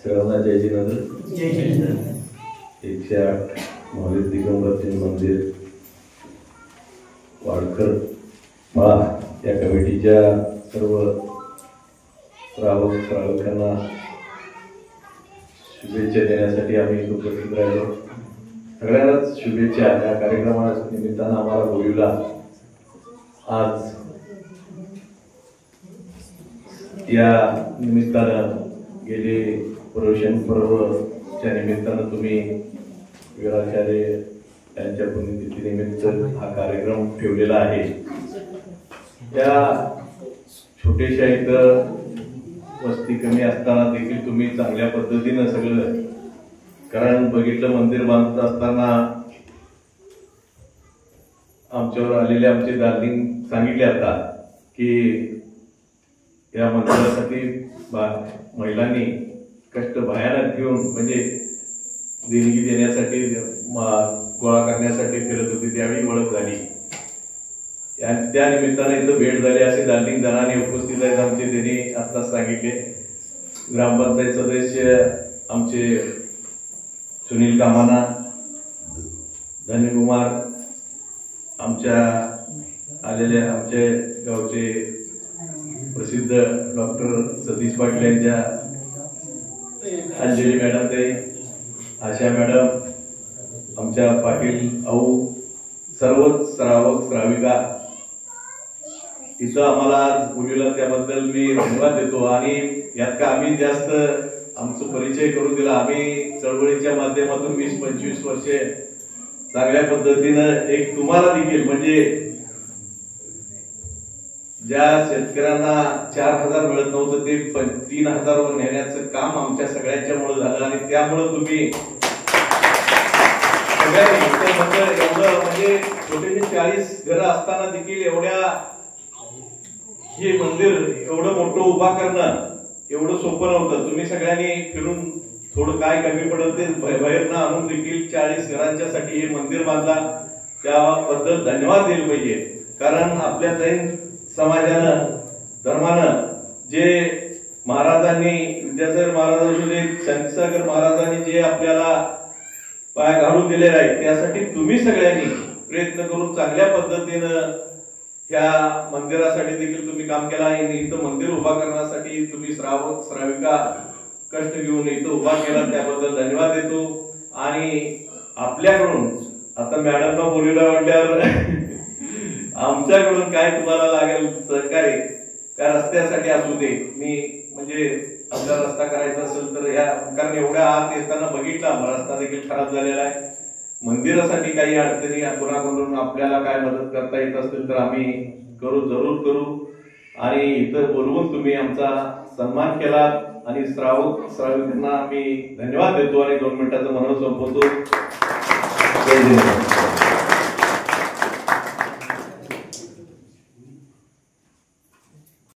श्रवणा जयजीनगर 108 महावीर दिगंबर मंदिर वाडकर मळा या कमिटीच्या सर्व श्रावकांना शुभेच्छा देण्यासाठी आम्ही उपस्थित राहिलो। सगळ्यांनाच शुभेच्छा। या कार्यक्रमाच्या निमित्तानं आम्हाला बोलवला। आज या निमित्तानं गेले प्रवेशन पर्वच्या निमित्तानं तुम्ही वीराचार्य यांच्या पुण्यतिथीनिमित्त हा कार्यक्रम ठेवलेला आहे। या छोट्याशा इथं वस्ती कमी असताना देखील तुम्ही चांगल्या पद्धतीनं सगळं, कारण बघितलं मंदिर बांधत असताना आमच्यावर आलेले आमचे दार्लिंग सांगितले आता की या मंदिरासाठी महिलांनी कष्ट भयानक घेऊन म्हणजे देणगी देण्यासाठी गोळा करण्यासाठी फिरत होती, त्यावेळी ओळख झाली। त्या निमित्ताने इथं भेट झाली असे दार्लिंग जणांनी उपस्थित आहेत आमचे, त्यांनी आत्ताच सांगितले। ग्रामपंचायत सदस्य आमचे सुनील कामाना, धन्यकुमार, आमच्या आलेले आमचे गावचे प्रसिद्ध डॉक्टर सतीश पाटील यांच्या अंजली मॅडम, ते आशा मॅडम, आमच्या पाटील आऊ, सर्वच श्रावक श्राविका इथं आम्हाला बोलवलं त्याबद्दल मी धन्यवाद देतो। आणि यात का आम्ही जास्त आमचा परिचय करून दिला। आम्ही चळवळीच्या माध्यमातून 20-25 वर्षे चांगल्या पद्धतीनं एक तुम्हाला देखील म्हणजे ज्या शेतकऱ्यांना 4000 मिळत नव्हतं ते 3000 वर नेण्याचं काम आमच्या सगळ्यांच्या मुळे झालं। आणि त्यामुळे तुम्ही एवढं म्हणजे छोटेसे 40 घरं असताना देखील एवढ्या हे मंदिर एवढं मोठं उभा करणं एवढं सोपं नव्हतं। तुम्ही सगळ्यांनी फिरून थोडं काय कमी पडत ते बाहेरनं आणून देखील 40 घरांच्या साठी हे मंदिर बांधला, त्याबद्दल धन्यवाद दिले पाहिजे। कारण आपल्या जैन समाजानं धर्मानं जे महाराजांनी, विद्यासागर महाराज असू दे, शंकरसागर महाराजांनी जे आपल्याला पाय घालून दिलेला आहे, त्यासाठी तुम्ही सगळ्यांनी प्रयत्न करून चांगल्या पद्धतीनं या मंदिरासाठी देखील तुम्ही काम केलं आहे। इथं मंदिर उभा करण्यासाठी तुम्ही श्रावक श्राविका कष्ट घेऊन इथं उभा केला, त्याबद्दल धन्यवाद देतो। आणि आपल्याकडून आता मॅडमला बोलवलं म्हटल्यावर आमच्याकडून काय तुम्हाला लागेल सहकार्य, त्या रस्त्यासाठी असू दे, मी म्हणजे आपला रस्ता करायचा असेल तर या, कारण एवढ्या आत येताना बघितला रस्ता देखील खराब झालेला आहे। मंदिरासाठी काही अडचणी कोणाकडून आपल्याला काय मदत करता येत असेल तर आम्ही जरूर करू। आणि इथं बोलवून तुम्ही आमचा सन्मान केला आणि श्रावक श्राविकांना आम्ही धन्यवाद देतो आणि 2 मिनिटाचं म्हणून संपवतो। जय हिंद।